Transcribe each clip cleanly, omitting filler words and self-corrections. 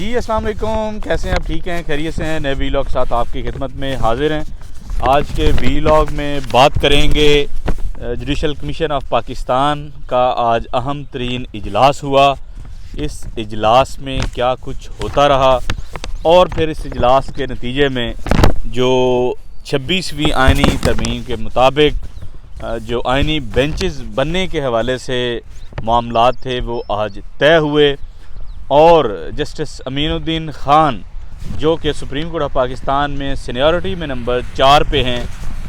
जी अस्सलाम वालेकुम, कैसे हैं आप? ठीक हैं, खैरियत से हैं? नए वीलॉग के साथ आपकी खिदमत में हाजिर हैं। आज के वीलॉग में बात करेंगे जुडिशल कमीशन ऑफ पाकिस्तान का आज अहम तरीन इजलास हुआ। इस इजलास में क्या कुछ होता रहा और फिर इस इजलास के नतीजे में जो 26वीं आइनी तरमीम के मुताबिक जो आइनी बेंचेस बनने के हवाले से मामलात थे वो आज तय हुए और जस्टिस अमीनुद्दीन ख़ान जो कि सुप्रीम कोर्ट ऑफ पाकिस्तान में सीनियरिटी में नंबर 4 पे हैं,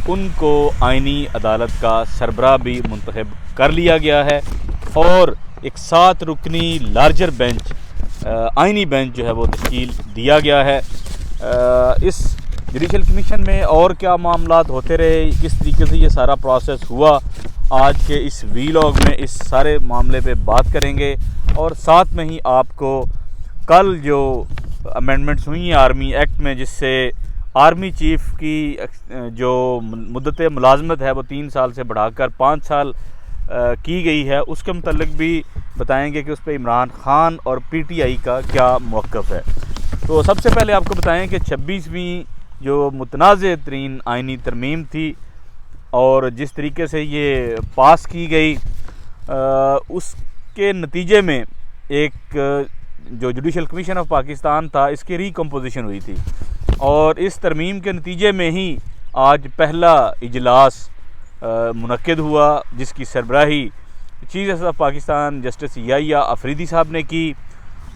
उनको आइनी अदालत का सरबराह भी मुंतखब कर लिया गया है और एक 7 रुकनी लार्जर बेंच आइनी बेंच जो है वो तश्कील दिया गया है। इस जुडिशल कमीशन में और क्या मामलात होते रहे, किस तरीके से ये सारा प्रोसेस हुआ, आज के इस वीलॉग में इस सारे मामले पे बात करेंगे और साथ में ही आपको कल जो अमेंडमेंट्स हुई हैं आर्मी एक्ट में, जिससे आर्मी चीफ़ की जो मुद्दत मुलाजमत है वो 3 साल से बढ़ाकर 5 साल की गई है, उसके मुतल्लिक भी बताएंगे कि उस पर इमरान ख़ान और PTI का क्या मौक़िफ़ है। तो सबसे पहले आपको बताएं कि 26वीं जो मुतनाज़ तरीन आइनी तरमीम थी और जिस तरीके से ये पास की गई, उसके नतीजे में एक जो जुडिशल कमीशन ऑफ पाकिस्तान था इसकी रिकम्पोजिशन हुई थी और इस तरमीम के नतीजे में ही आज पहला इजलास मुनक्किद हुआ, जिसकी सरबराही chief justice of Pakistan justice Yahya Afridi साहब ने की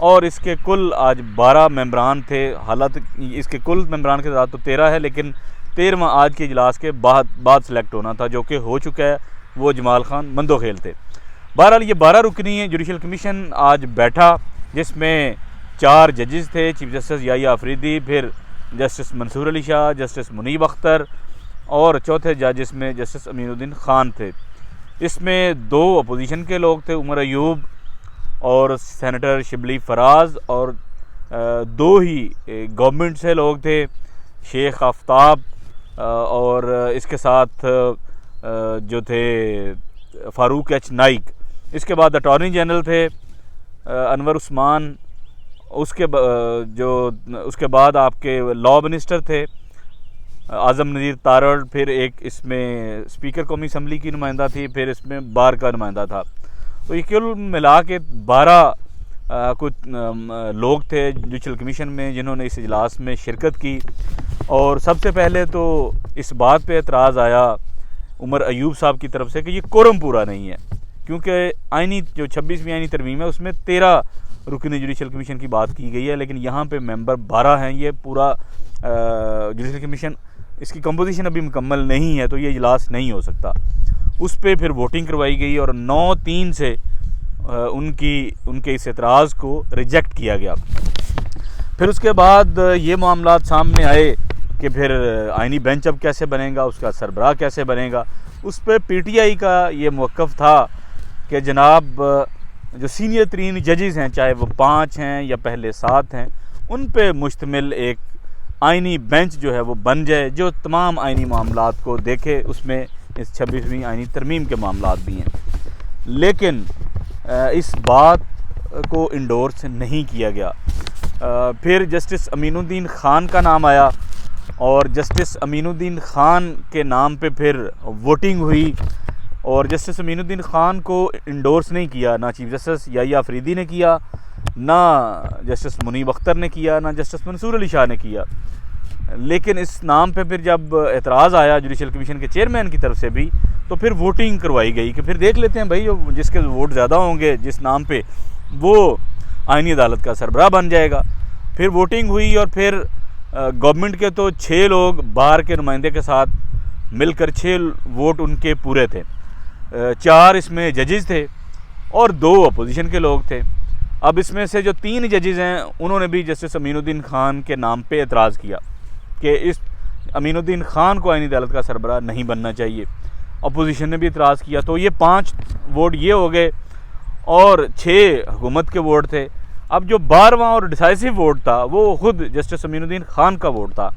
और इसके कुल आज 12 मेंबरान थे। हालांकि इसके कुल मेंबरान की तादाद तो 13 है, लेकिन 13वां आज के इजलास के बाद सेलेक्ट होना था, जो कि हो चुका है, वो जमाल खान मंदोखेल थे। बहरहाल ये 12 रुकनी जुडिशल कमीशन आज बैठा, जिसमें 4 जजेस थे, चीफ जस्टिस याहिया अफरीदी, फिर जस्टिस मंसूर अली शाह, जस्टिस मुनीब अख्तर और चौथे जज इसमें जस्टिस अमीनुद्दीन ख़ान थे। इसमें 2 अपोजिशन के लोग थे, उमर अयूब और सेनेटर शिबली फराज, और 2 ही गवर्नमेंट से लोग थे, शेख आफ्ताब और इसके साथ जो थे फ़ारूक एच नाइक। इसके बाद अटॉर्नी जनरल थे अनवर उस्मान, उसके बाद आपके लॉ मिनिस्टर थे आज़म नज़ीर तारड़, फिर एक इसमें स्पीकर कौमी असम्बली की नुमाइंदा थी, फिर इसमें बार का नुमाइंदा था। तो ये कुल मिला के 12 कुछ लोग थे जुडिशल कमीशन में जिन्होंने इस इजलास में शिरकत की। और सबसे पहले तो इस बात पे एतराज़ आया उमर अयूब साहब की तरफ से कि ये कोरम पूरा नहीं है, क्योंकि आइनी जो 26वीं आइनी तरमीम है उसमें 13 रुकनी जुडिशल कमीशन की बात की गई है, लेकिन यहाँ पे मेंबर 12 हैं। ये पूरा जुडिशल कमीशन, इसकी कंपोजिशन अभी मुकम्मल नहीं है, तो ये इजलास नहीं हो सकता। उस पर फिर वोटिंग करवाई गई और 9-3 से उनके इस एतराज़ को रिजेक्ट किया गया। फिर उसके बाद ये मामलात सामने आए कि फिर आइनी बेंच अब कैसे बनेगा, उसका सरबराह कैसे बनेगा। उस पर PTI का ये मौक़िफ़ था कि जनाब जो सीनियर तरीन जजेस हैं, चाहे वो 5 हैं या पहले 7 हैं, उन पे मुश्तमिल एक आइनी बेंच जो है वो बन जाए, जो तमाम आइनी मामलात को देखे। उसमें इस 26वीं आइनी तरमीम के मामलात भी हैं, लेकिन इस बात को इंडोर्स नहीं किया गया। फिर जस्टिस अमीनुद्दीन ख़ान का नाम आया और जस्टिस अमीनुद्दीन ख़ान के नाम पे फिर वोटिंग हुई और जस्टिस अमीनुद्दीन ख़ान को इंडोर्स नहीं किया, ना चीफ जस्टिस याहिया अफरीदी ने किया, ना जस्टिस मुनीब अख्तर ने किया, ना जस्टिस मंसूर अली शाह ने किया। लेकिन इस नाम पे फिर जब एतराज़ आया जुडिशल कमीशन के चेयरमैन की तरफ से भी, तो फिर वोटिंग करवाई गई कि फिर देख लेते हैं भाई, जो जिसके वोट ज़्यादा होंगे जिस नाम पे, वो आइनी अदालत का सरबराह बन जाएगा। फिर वोटिंग हुई और फिर गवर्नमेंट के तो 6 लोग बाहर के नुमाइंदे के साथ मिलकर 6 वोट उनके पूरे थे, 4 इसमें जजेस थे और 2 अपोजिशन के लोग थे। अब इसमें से जो 3 जजेस हैं उन्होंने भी जस्टिस अमीनुद्दीन ख़ान के नाम पे एतराज़ किया कि इस अमीनुद्दीन ख़ान को आइनी अदालत का सरबराह नहीं बनना चाहिए। अपोजिशन ने भी एतराज़ किया, तो ये 5 वोट ये हो गए और 6 हुकूमत के वोट थे। अब जो 12वां और डिसाइसिव वोट था वो ख़ुद जस्टिस अमीनुद्दीन ख़ान का वोट था।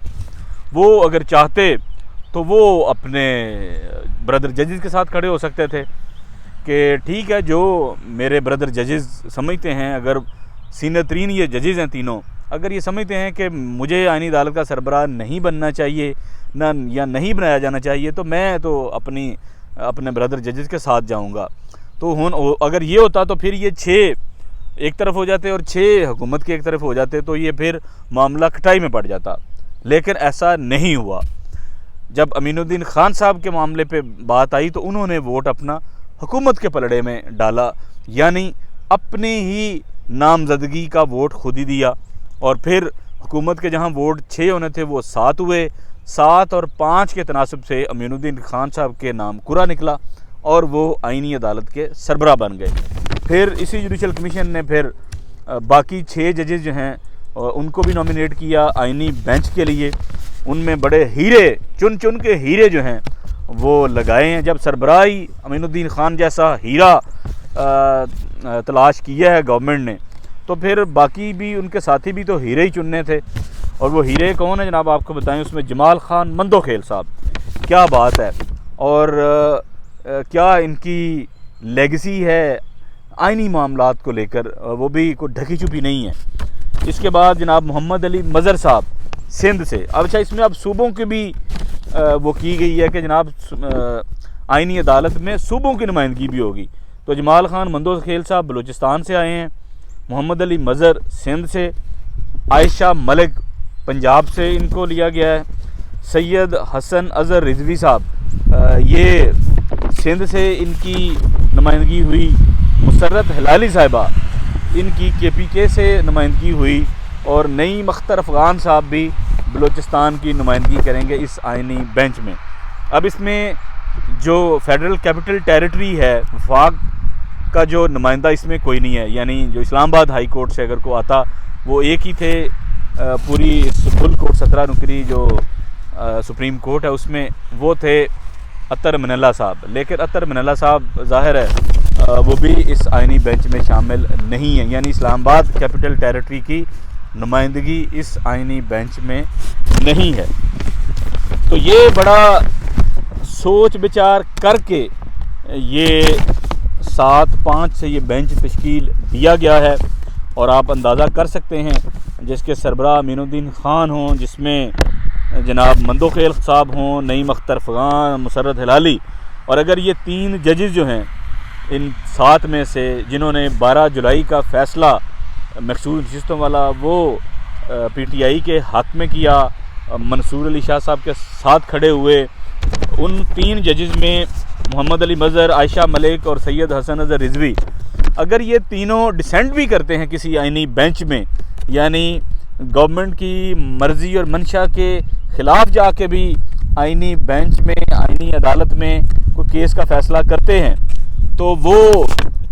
वो अगर चाहते तो वो अपने ब्रदर जजेस के साथ खड़े हो सकते थे कि ठीक है, जो मेरे ब्रदर जजेस समझते हैं, अगर सीनियर तरीन ये जजेज़ हैं तीनों, अगर ये समझते हैं कि मुझे आईनी अदालत का सरबराह नहीं बनना चाहिए ना या नहीं बनाया जाना चाहिए, तो मैं तो अपने ब्रदर जजेस के साथ जाऊंगा। तो अगर ये होता तो फिर ये 6 एक तरफ हो जाते और 6 हुकूमत के एक तरफ हो जाते, तो ये फिर मामला खटाई में पड़ जाता। लेकिन ऐसा नहीं हुआ। जब अमीनुद्दीन खान साहब के मामले पे बात आई तो उन्होंने वोट अपना हुकूमत के पलड़े में डाला, यानी अपने ही नामजदगी का वोट खुद ही दिया। और फिर हुकूमत के जहां वोट 6 होने थे वो 7 हुए। 7 और 5 के तनासब से अमीनुद्दीन खान साहब के नाम कुरा निकला और वो आईनी अदालत के सरबराह बन गए। फिर इसी जुडिशल कमीशन ने फिर बाकी 6 जजेस जो हैं उनको भी नॉमिनेट किया आईनी बेंच के लिए। उनमें बड़े हीरे चुन के हीरे जो हैं वो लगाए हैं। जब सरबराही अमीनुद्दीन खान जैसा हीरा तलाश किया है गवर्नमेंट ने, तो फिर बाकी भी उनके साथी भी तो हीरे ही चुनने थे। और वो हीरे कौन है जनाब, आपको बताएं। उसमें जमाल खान मंदोखेल साहब, क्या बात है। और क्या इनकी लेगेसी है आईनी मामलात को लेकर, वो भी कोई ढकी छुपी नहीं है। इसके बाद जनाब मोहम्मद अली मज़र साहब सिंध से। अब अच्छा, इसमें अब सूबों की भी वो की गई है कि जनाब आईनी अदालत में सूबों की नुमाइंदगी भी होगी। तो जमाल खान मंदोखेल साहब बलूचिस्तान से आए हैं, मोहम्मद अली मज़र सिंध से, आयशा मलिक पंजाब से इनको लिया गया है, सैयद हसन अज़हर रिजवी साहब ये सिंध से इनकी नुमाइंदगी हुई, मुसर्रत हिलाली साहिबा इनकी KPK से नुमाइंदगी हुई, और नईम अख्तर अफ़गान साहब भी बलूचिस्तान की नुमाइंदगी करेंगे इस आईनी बेंच में। अब इसमें जो फेडरल कैपिटल टेरिटरी है, वफाक का जो नुमाइंदा इसमें कोई नहीं है, यानी जो इस्लामाबाद हाई कोर्ट से अगर को आता वो एक ही थे। पूरी फुल कोर्ट 17 नुकरी जो सुप्रीम कोर्ट है उसमें वो थे अतर मिनल्ला साहब। लेकिन अतर मिनल्ला साहब ज़ाहिर है वो भी इस आईनी बेंच में शामिल नहीं है, यानी इस्लामाबाद कैपिटल टेरिटरी की नुमाइंदगी इस आईनी बेंच में नहीं है। तो ये बड़ा सोच विचार करके ये 7-5 से ये बेंच तश्कील दिया गया है। और आप अंदाज़ा कर सकते हैं जिसके सरबराह अमीनुद्दीन खान हों, जिसमें जनाब मंदोखेल साहब हों, नईम अख्तर अफ़गान, मुसर्रत हिलाली, और अगर ये 3 जजेस जो हैं इन 7 में से जिन्होंने 12 जुलाई का फ़ैसला मखसूस नशिस्तों वाला वो PTI के हक़ में किया, मंसूर अली शाह साहब के साथ खड़े हुए, उन 3 जजेस में मोहम्मद अली मज़र, आयशा मलिक और सैयद हसन अज़हर रिजवी, अगर ये तीनों डिसेंट भी करते हैं किसी आईनी बेंच में, यानी गवर्नमेंट की मर्ज़ी और मंशा के ख़िलाफ़ जाके भी आईनी बेंच में, आईनी अदालत में कोई केस का फ़ैसला करते हैं, तो वो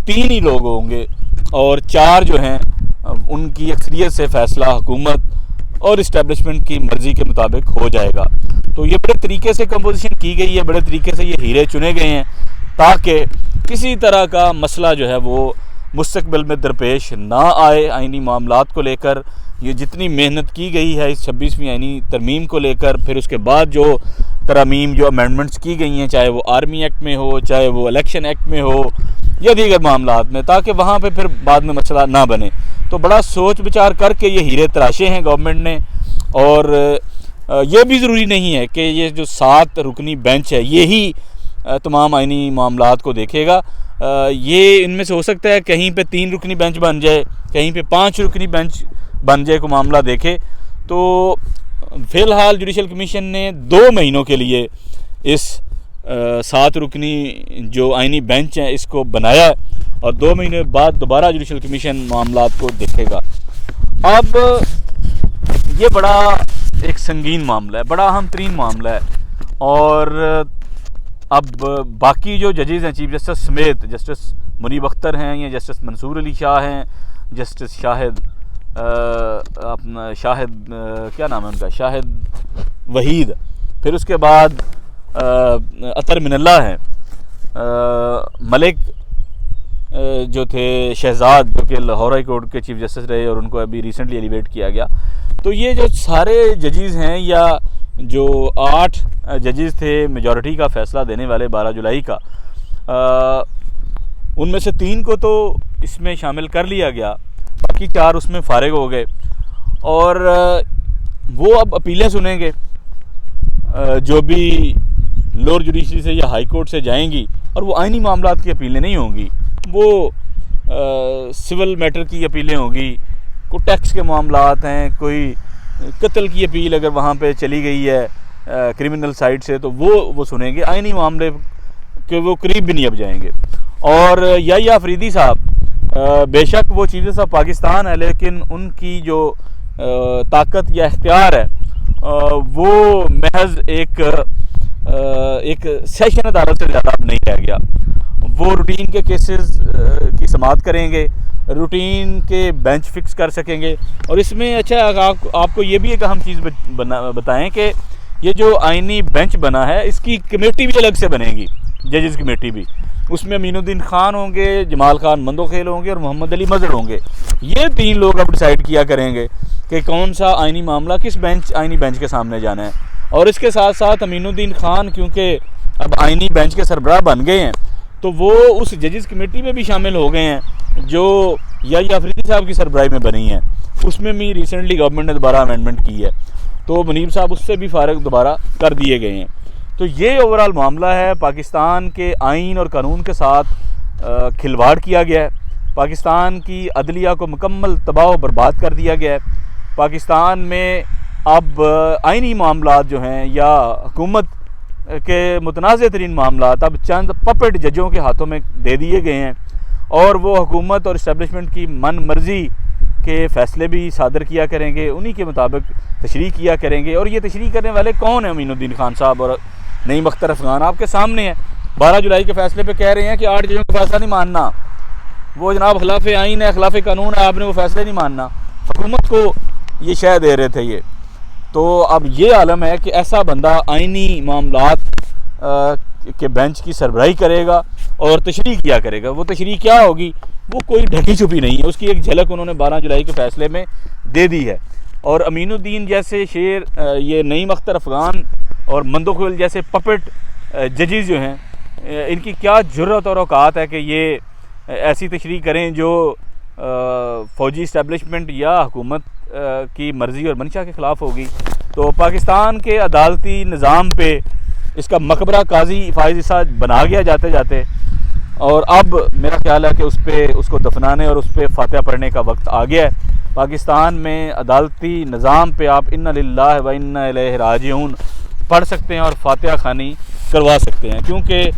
3 ही लोग होंगे और 4 जो हैं उनकी अक्सरियत से फ़ैसला हुकूमत और इस्टेब्लिशमेंट की मर्ज़ी के मुताबिक हो जाएगा। तो ये बड़े तरीके से कंपोजिशन की गई है, बड़े तरीके से ये हीरे चुने गए हैं ताकि किसी तरह का मसला जो है वो मुस्तकबिल में दरपेश ना आए आईनी मामलात को लेकर। ये जितनी मेहनत की गई है इस 26वीं आईनी तरमीम को लेकर, फिर उसके बाद जो तरमीम जो अमेंडमेंट्स की गई हैं, चाहे वो आर्मी एक्ट में हो, चाहे वो इलेक्शन एक्ट में हो या दीगर मामलात में, ताकि वहाँ पे फिर बाद में मसला ना बने। तो बड़ा सोच विचार करके ये हीरे तराशे हैं गवर्नमेंट ने। और ये भी ज़रूरी नहीं है कि ये जो 7 रुकनी बेंच है ये ही तमाम आईनी मामलात को देखेगा। ये इनमें से हो सकता है कहीं पे 3 रुकनी बेंच बन जाए, कहीं पे 5 रुकनी बेंच बन जाए को मामला देखे। तो फ़िलहाल जुडिशल कमीशन ने 2 महीनों के लिए इस 7 रुकनी जो आईनी बेंच है इसको बनाया है और 2 महीने बाद दोबारा जुडिशल कमीशन मामलात को देखेगा। अब ये बड़ा एक संगीन मामला है, बड़ा अहम तरीन मामला है। और अब बाकी जो जजेज़ हैं चीफ जस्टिस समेत, जस्टिस मुनीब अख्तर हैं या जस्टिस मंसूर अली शाह हैं, जस्टिस शाहिद क्या नाम है उनका, शाहिद वहीद, फिर उसके बाद अतर मिनल्ला हैं, मलिक जो थे शहजाद जो कि लाहौर हाई कोर्ट के चीफ जस्टिस रहे और उनको अभी रिसेंटली एलिवेट किया गया। तो ये जो सारे जजेस हैं या जो 8 जजेस थे मेजॉरिटी का फ़ैसला देने वाले 12 जुलाई का, उनमें से 3 को तो इसमें शामिल कर लिया गया, बाकी 4 उसमें फारिग हो गए। और वो अब अपीलें सुनेंगे जो भी लोअर जुडिशरी से या हाई कोर्ट से जाएंगी, और वो आइनी मामलात की अपीलें नहीं होंगी, वो सिविल मैटर की अपीलें होंगी। कोई टैक्स के मामलात हैं, कोई कत्ल की अपील अगर वहाँ पे चली गई है क्रिमिनल साइड से, तो वो सुनेंगे। आइनी मामले के वो करीब भी नहीं अब जाएंगे। और या अफरीदी साहब बेशक वो चीफ जस्टिस ऑफ पाकिस्तान है, लेकिन उनकी जो ताकत या इख्तियार है वो महज एक सेशन अदालत से ज़्यादा अब नहीं रह गया। वो रूटीन के केसेस की समाअत करेंगे, रूटीन के बेंच फिक्स कर सकेंगे। और इसमें अच्छा आपको ये भी एक अहम चीज़ बताएं कि ये जो आइनी बेंच बना है, इसकी कमेटी भी अलग से बनेगी, जजेस कमेटी भी। उसमें अमीनुद्दीन खान होंगे, जमाल खान मंदोखेल होंगे और मोहम्मद अली मजहर होंगे। ये 3 लोग अब डिसाइड किया करेंगे कि कौन सा आइनी मामला किस आइनी बेंच के सामने जाना है। और इसके साथ साथ अमीनुद्दीन खान क्योंकि अब आइनी बेंच के सरबराह बन गए हैं, तो वो उस जजेस कमेटी में भी शामिल हो गए हैं जो या अफरीदी साहब की सरबराही में बनी है। उसमें भी रिसेंटली गवर्नमेंट ने दोबारा अमेंडमेंट की है, तो मुनीब साहब उससे भी फारिग दोबारा कर दिए गए हैं। तो ये ओवरऑल मामला है। पाकिस्तान के आइन और कानून के साथ खिलवाड़ किया गया है। पाकिस्तान की अदलिया को मुकम्मल तबाह बर्बाद कर दिया गया है। पाकिस्तान में अब आइनी मामलात जो हैं या हुकूमत के मुतनाज़ तरीन मामलात अब चंद पपेट जजों के हाथों में दे दिए गए हैं, और वो हुकूमत और इस्टेब्लिशमेंट की मन मर्ज़ी के फ़ैसले भी सादर किया करेंगे, उन्हीं के मुताबिक तशरीह किया करेंगे। और ये तशरीह करने वाले कौन हैं? अमीनुद्दीन खान साहब और नईम अख्तर अफ़गान आपके सामने है। 12 जुलाई के फ़ैसले पे कह रहे हैं कि 8 जजों का फ़ैसला नहीं मानना, वो जनाब खिलाफ आइन है, खिलाफ कानून है, आपने वो फ़ैसले नहीं मानना। हुकूमत को ये शय दे रहे थे ये। तो अब ये आलम है कि ऐसा बंदा आइनी मामलात के बेंच की सरबराही करेगा और तशरीह किया करेगा। वो तशरीह क्या होगी? वो कोई ढकी छुपी नहीं है, उसकी एक झलक उन्होंने 12 जुलाई के फ़ैसले में दे दी है। और अमीनुद्दीन जैसे शेर, ये नईम अख्तर अफ़गान और मंदोखेल जैसे पपेट जजेस जो हैं, इनकी क्या जुर्रत और औकात है कि ये ऐसी तशरीह करें जो फ़ौजी इस्टेब्लिशमेंट या हुकूमत की मर्ज़ी और मंशा के ख़िलाफ़ होगी। तो पाकिस्तान के अदालती निज़ाम पे इसका मकबरा काजी फ़ाइज़ इसा बना गया जाते जाते, और अब मेरा ख्याल है कि उसको दफनाने और उस पर फातिहा पढ़ने का वक्त आ गया है। पाकिस्तान में अदालती निज़ाम पे आप इन्ना लिल्लाहि व इन्ना इलैहि राजिऊन पढ़ सकते हैं और फातिहा खानी करवा सकते हैं, क्योंकि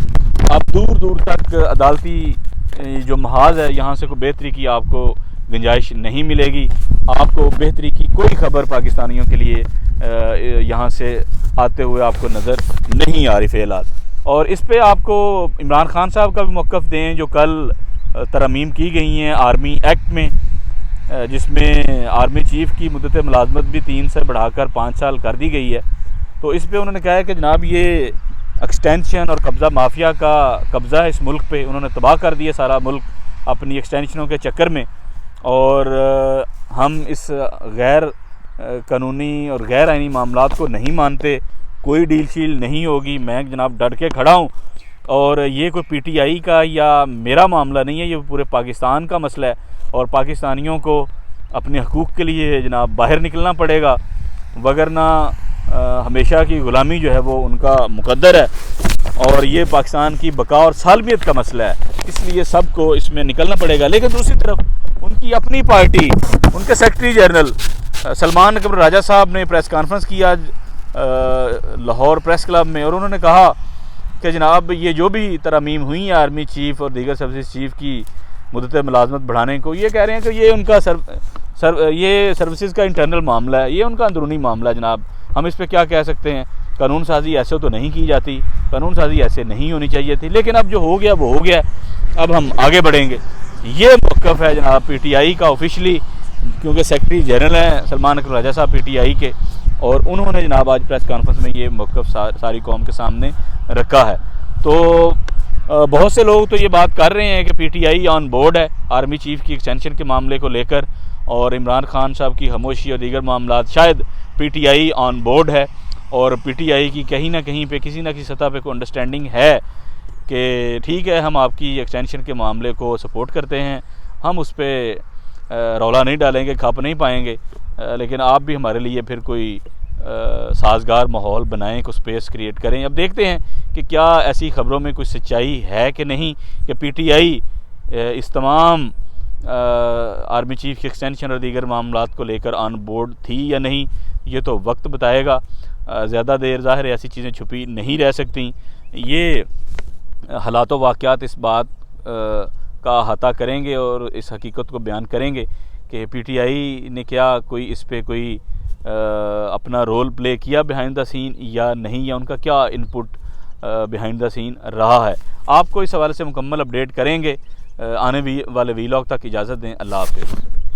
अब दूर दूर तक अदालती जो महाज है यहाँ से कोई बेहतरी की आपको गुंजाइश नहीं मिलेगी। आपको बेहतरी की कोई खबर पाकिस्तानियों के लिए यहाँ से आते हुए आपको नज़र नहीं आ रही फ़िलहाल। और इस पे आपको इमरान खान साहब का भी मौक़िफ़ दें, जो कल तरमीम की गई हैं आर्मी एक्ट में, जिसमें आर्मी चीफ़ की मुद्दत मुलाज़मत भी 3 से बढ़ाकर 5 साल कर दी गई है। तो इस पे उन्होंने कहा है कि जनाब ये एक्सटेंशन और कब्ज़ा माफिया का कब्ज़ा है इस मुल्क पे, उन्होंने तबाह कर दिया सारा मुल्क अपनी एक्सटेंशनों के चक्कर में। और हम इस गैर कानूनी और गैर आइनी मामलात को नहीं मानते, कोई डील शील नहीं होगी। मैं जनाब डट के खड़ा हूँ, और ये कोई पीटीआई का या मेरा मामला नहीं है, ये पूरे पाकिस्तान का मसला है। और पाकिस्तानियों को अपने हकूक़ के लिए जनाब बाहर निकलना पड़ेगा, वगरना हमेशा की ग़ुलामी जो है वो उनका मुकद्दर है। और ये पाकिस्तान की बका और सालमियत का मसला है, इसलिए सबको इसमें निकलना पड़ेगा। लेकिन दूसरी तरफ उनकी अपनी पार्टी, उनके सेक्रेटरी जनरल सलमान अकबर राजा साहब ने प्रेस कॉन्फ्रेंस की आज लाहौर प्रेस क्लब में, और उन्होंने कहा कि जनाब ये जो भी तरमीम हुई है आर्मी चीफ़ और दीगर सर्विस चीफ़ की मुद्दत मुलाजमत बढ़ाने को, ये कह रहे हैं कि ये उनका ये सर्विसेज का इंटरनल मामला है, ये उनका अंदरूनी मामला है। जनाब हम इस पर क्या कह सकते हैं? कानून साजी ऐसे तो नहीं की जाती, कानून साजी ऐसे नहीं होनी चाहिए थी, लेकिन अब जो हो गया वो हो गया, अब हम आगे बढ़ेंगे। ये मौक़िफ़ है जनाब पीटीआई का ऑफिशियली, क्योंकि सेक्रेटरी जनरल हैं सलमान अकबर राजा साहब पीटीआई के, और उन्होंने जनाब आज प्रेस कॉन्फ्रेंस में ये मौक़िफ़ सारी कौम के सामने रखा है। तो बहुत से लोग तो ये बात कर रहे हैं कि पीटीआई ऑन बोर्ड है आर्मी चीफ़ की एक्सटेंशन के मामले को लेकर, और इमरान खान साहब की खामोशी और दीगर मामलात, शायद पीटीआई ऑन बोर्ड है और पीटीआई की कहीं ना कहीं पे किसी न किसी सतह पे कोई अंडरस्टैंडिंग है कि ठीक है हम आपकी एक्सटेंशन के मामले को सपोर्ट करते हैं, हम उस पर रौला नहीं डालेंगे, खप नहीं पाएंगे, लेकिन आप भी हमारे लिए फिर कोई साजगार माहौल बनाएं, कुछ स्पेस क्रिएट करें। अब देखते हैं कि क्या ऐसी ख़बरों में कुछ सच्चाई है कि नहीं, कि पीटीआई इस तमाम आर्मी चीफ की एक्सटेंशन और दीगर मामलात को लेकर ऑन बोर्ड थी या नहीं, ये तो वक्त बताएगा। ज़्यादा देर ज़ाहिर ऐसी चीज़ें छुपी नहीं रह सकती। ये हालात वाक़यात इस बात का अहाता करेंगे और इस हकीकत को बयान करेंगे कि पीटीआई ने क्या कोई इस पे कोई अपना रोल प्ले किया बिहाइंड द सीन या नहीं, या उनका क्या इनपुट बिहाइंड द सीन रहा है। आपको इस हवाले से मुकम्मल अपडेट करेंगे आने वाले वीलॉग तक। इजाज़त दें, अल्लाह हाफ़िज़।